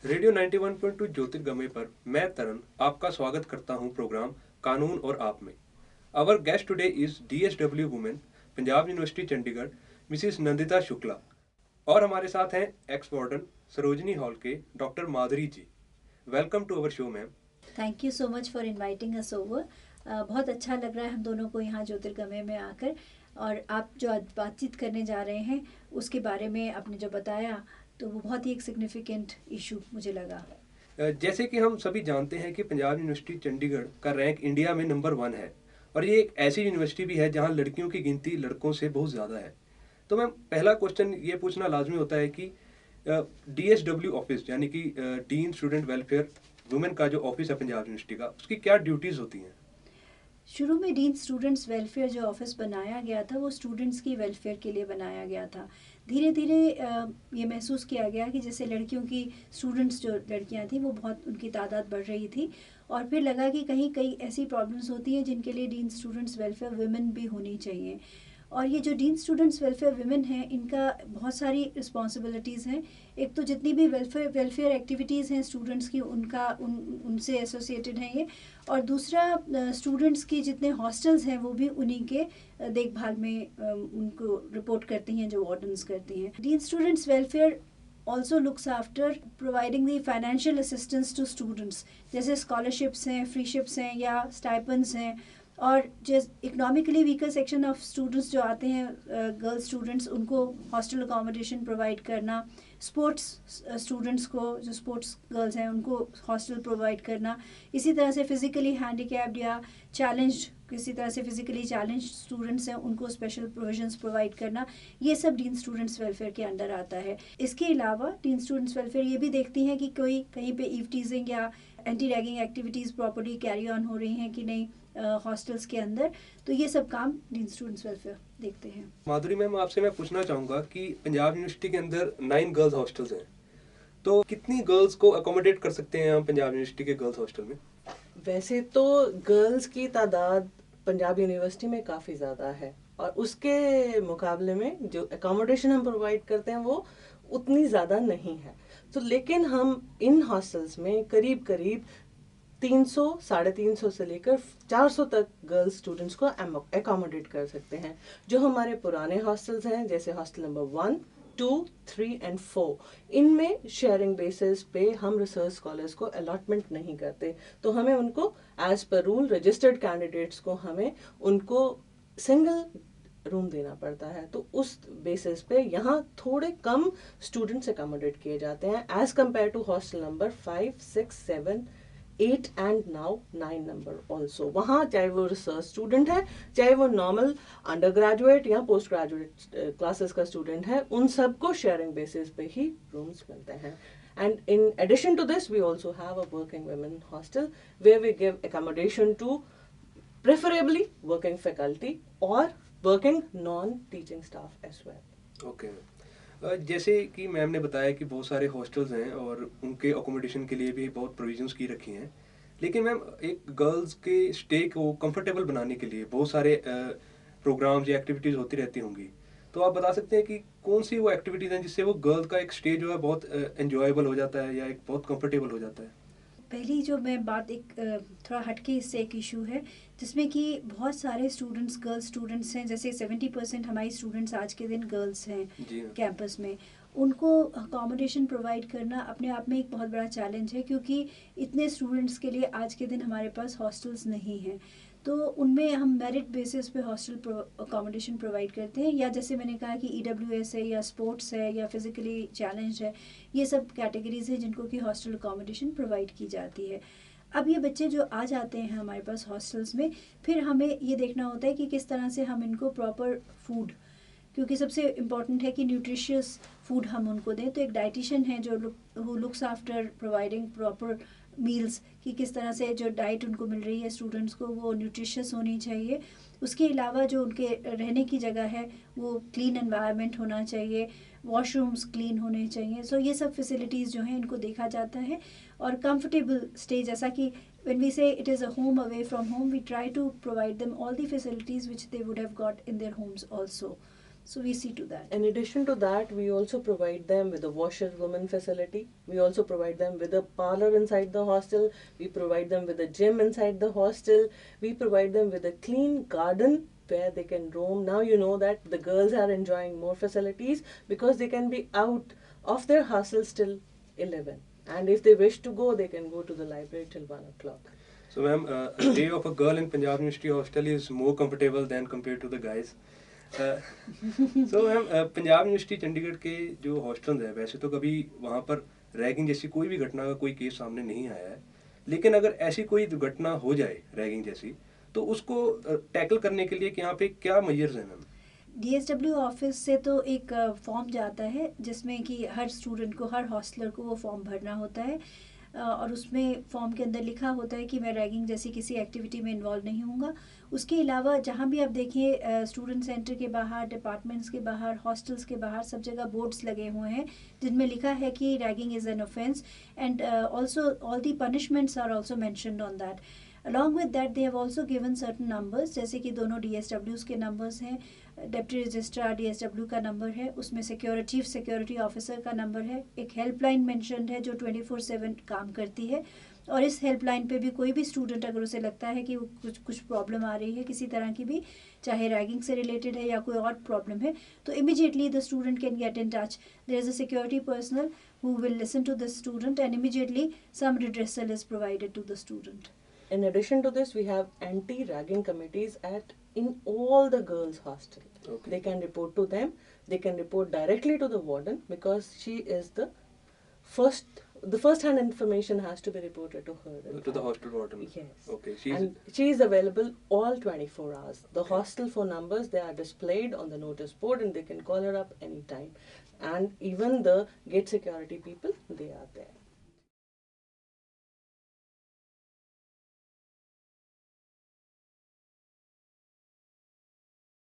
Radio 91.2 ज्योतिर्गमय पर मैं तरन आपका स्वागत करता हूं प्रोग्राम कानून और आप में। Our guest today is DSW women, Punjab University Chandigarh, mrs Nandita Shukla. और हमारे साथ हैं एक्स वार्डन सरोजनी हॉल के doctor Madhuri ji. Welcome to our show ma'am. Thank you so much for inviting us over. बहुत अच्छा लग रहा है हम दोनों को यहाँ ज्योतिर्गमय में आकर, और आप जो आज बातचीत करने जा रहे हैं उसके बारे में आपने जो बताया तो वो बहुत ही एक सिग्निफिकेंट इशू मुझे लगा। जैसे कि हम सभी जानते हैं कि पंजाब यूनिवर्सिटी चंडीगढ़ का रैंक इंडिया में नंबर 1 है, और ये एक ऐसी यूनिवर्सिटी भी है जहां लड़कियों की गिनती लड़कों से बहुत ज़्यादा है। तो मैम, पहला क्वेश्चन ये पूछना लाजमी होता है कि डीएसडब्ल्यू ऑफिस यानी कि डीन स्टूडेंट वेलफेयर वुमेन का जो ऑफिस है पंजाब यूनिवर्सिटी का, उसकी क्या ड्यूटीज़ होती हैं? शुरू में डीन स्टूडेंट्स वेलफेयर जो ऑफिस बनाया गया था वो स्टूडेंट्स की वेलफेयर के लिए बनाया गया था। धीरे धीरे ये महसूस किया गया कि जैसे लड़कियों की स्टूडेंट्स जो लड़कियां थी वो बहुत उनकी तादाद बढ़ रही थी, और फिर लगा कि कहीं कई ऐसी प्रॉब्लम्स होती हैं जिनके लिए डीन स्टूडेंट्स वेलफेयर वुमेन भी होनी चाहिए। और ये जो डीन स्टूडेंट्स वेलफेयर वुमेन हैं इनका बहुत सारी रिस्पॉन्सिबिलिटीज़ हैं। एक तो जितनी भी वेलफेयर एक्टिविटीज़ हैं स्टूडेंट्स की उनसे एसोसिएटेड हैं ये, और दूसरा स्टूडेंट्स की जितने हॉस्टल्स हैं वो भी उन्हीं के देखभाल में उनको रिपोर्ट करती हैं जो वार्डन्स करती हैं। Dean students welfare also looks after providing the financial assistance to students, जैसे scholarships हैं, freeships हैं या stipends हैं। और जैसे economically weaker section of students जो आते हैं गर्ल्स स्टूडेंट्स, उनको हॉस्टल अकोमोडेशन प्रोवाइड करना, स्पोर्ट्स स्टूडेंट्स को जो स्पोर्ट्स गर्ल्स हैं उनको हॉस्टल प्रोवाइड करना, इसी तरह से फिज़िकली हैंडीकैप्ड या चैलेंज्ड किसी तरह से फिज़िकली चैलेंज स्टूडेंट्स हैं उनको स्पेशल प्रोविजंस प्रोवाइड करना, ये सब डीन स्टूडेंट्स वेलफेयर के अंडर आता है। इसके अलावा डीन स्टूडेंट्स वेलफेयर ये भी देखती हैं कि कोई कहीं पे ईव टीजिंग या anti ragging activities properly carry on हो रही हैं कि नहीं हॉस्टल्स के अंदर, तो ये सब काम डीन स्टूडेंट्स वेलफेयर देखते हैं। माधुरी मैम, आपसे मैं पूछना चाहूँगा कि पंजाब यूनिवर्सिटी के अंदर 9 गर्ल्स हॉस्टल्स हैं, तो कितनी गर्ल्स को अकोमोडेट कर सकते हैं हम पंजाब यूनिवर्सिटी के गर्ल्स हॉस्टल में? वैसे तो गर्ल्स की तादाद पंजाब यूनिवर्सिटी में काफ़ी ज़्यादा है, और उसके मुकाबले में जो एकोमोडेशन हम प्रोवाइड करते हैं वो उतनी ज़्यादा नहीं है। तो लेकिन हम इन हॉस्टल्स में करीब करीब 300, 350 से लेकर 400 तक गर्ल्स स्टूडेंट्स को एकोमोडेट कर सकते हैं। जो हमारे पुराने हॉस्टल्स हैं जैसे हॉस्टल नंबर 1, 2, 3 एंड 4, इनमें शेयरिंग बेसिस पे हम रिसर्च स्कॉलर्स को अलॉटमेंट नहीं करते, तो हमें उनको as per rule registered candidates को हमें उनको सिंगल रूम देना पड़ता है। तो उस बेसिस पे यहाँ थोड़े कम स्टूडेंट्स अकोमोडेट किए जाते हैं as compare to hostel number 5, 6, 7, 8 and now 9 number also. वहाँ चाहे वो रिसर्च स्टूडेंट है, चाहे वो नॉर्मल अंडर ग्रेजुएट या पोस्ट ग्रेजुएट क्लासेस का स्टूडेंट है, उन सबको शेयरिंग बेसिस पे ही रूम्स मिलते हैं। And in addition to this, we also have a working women hostel where we give accommodation to preferably working faculty or working non-teaching staff as well. Okay. जैसे कि ma'am ने बताया कि बहुत सारे हॉस्टल्स हैं और उनके अकोमोडेशन के लिए भी बहुत प्रोविजंस की रखी हैं, लेकिन मैम एक गर्ल्स के स्टे को कंफर्टेबल बनाने के लिए बहुत सारे प्रोग्राम्स या एक्टिविटीज़ होती रहती होंगी, तो आप बता सकते हैं कि कौन सी वो एक्टिविटीज़ हैं जिससे वो गर्ल का एक स्टे जो है बहुत एंजॉयबल हो जाता है या एक बहुत कंफर्टेबल हो जाता है? पहली जो मैं बात एक थोड़ा हटके इससे एक इशू है जिसमें कि बहुत सारे स्टूडेंट्स गर्ल्स स्टूडेंट्स हैं, जैसे 70% हमारी स्टूडेंट्स आज के दिन गर्ल्स हैं जी। कैंपस में। उनको अकोमोडेशन प्रोवाइड करना अपने आप में एक बहुत बड़ा चैलेंज है, क्योंकि इतने स्टूडेंट्स के लिए आज के दिन हमारे पास हॉस्टल्स नहीं हैं। तो उनमें हम मेरिट बेसिस पे हॉस्टल अकोमोडेशन प्रोवाइड करते हैं, या जैसे मैंने कहा कि ईडब्ल्यूएस है या स्पोर्ट्स है या फिज़िकली चैलेंज है, ये सब कैटेगरीज हैं जिनको कि हॉस्टल अकोमोडेशन प्रोवाइड की जाती है। अब ये बच्चे जो आ जाते हैं हमारे पास हॉस्टल्स में, फिर हमें ये देखना होता है कि किस तरह से हम इनको प्रॉपर फूड, क्योंकि सबसे इम्पॉर्टेंट है कि न्यूट्रिशियस फूड हम उनको दें। तो एक डाइटिशियन है जो looks after providing proper meals, कि किस तरह से जो डाइट उनको मिल रही है स्टूडेंट्स को वो न्यूट्रिशियस होनी चाहिए। उसके अलावा जो उनके रहने की जगह है वो क्लीन एनवायरनमेंट होना चाहिए, वॉशरूम्स क्लीन होने चाहिए। सो ये सब फैसिलिटीज़ जो हैं इनको देखा जाता है। और कंफर्टेबल स्टे, जैसा कि when we say it is a home away from home, we try to provide them all the facilities which they would have got in their homes also. So we see to that. In addition to that, we also provide them with a washer-woman facility. We also provide them with a parlor inside the hostel. We provide them with a gym inside the hostel. We provide them with a clean garden where they can roam. Now you know that the girls are enjoying more facilities because they can be out of their hostels till 11. And if they wish to go, they can go to the library till 1 o'clock. So ma'am, a day of a girl in Punjab University hostel is more comfortable than compared to the guys. So ma'am Punjab University Chandigarh के जो hostels हैं वैसे तो कभी वहाँ पर ragging जैसी कोई भी घटना का कोई केस सामने नहीं आया है, लेकिन अगर ऐसी कोई दुर्घटना हो जाए रैगिंग जैसी तो उसको टैकल करने के लिए कि यहाँ पे क्या मेजर्स हैं मैम? DSW ऑफिस से तो एक फॉर्म जाता है जिसमें कि हर स्टूडेंट को, हर हॉस्टलर को वो फॉर्म भरना होता है और उसमें फॉर्म के अंदर लिखा होता है कि मैं रैगिंग जैसी किसी एक्टिविटी में इन्वॉल्व नहीं होऊंगा। उसके अलावा जहाँ भी आप देखिए स्टूडेंट सेंटर के बाहर, डिपार्टमेंट्स के बाहर, हॉस्टल्स के बाहर सब जगह बोर्ड्स लगे हुए हैं जिनमें लिखा है कि ragging is an offence and also all the punishments are also mentioned on that. Along with that they have also given certain numbers, जैसे कि दोनों DSWs के नंबर्स हैं। डिप्टी रजिस्ट्रार DSW का नंबर है, उसमें चीफ सिक्योरिटी ऑफिसर का number है, एक हेल्पलाइन मेंशन्ड है जो 24/7 काम करती है और इस हेल्पलाइन पे भी कोई भी स्टूडेंट अगर उसे लगता है कि वो कुछ प्रॉब्लम आ रही है किसी तरह की भी, चाहे रैगिंग से रिलेटेड है या कोई और प्रॉब्लम है, तो immediately the student can get in touch. There is a security personnel who will listen to the student and immediately some redressal is provided to the student. In addition to this, we have anti-ragging committees in all the girls' hostels. Okay. They can report to them. They can report directly to the warden because she is the first-hand information has to be reported to her. To the hostel warden. Yes. Okay. And she is available all 24 hours. The hostel phone numbers, they are displayed on the notice board and they can call her up anytime. And even the gate security people, they are there.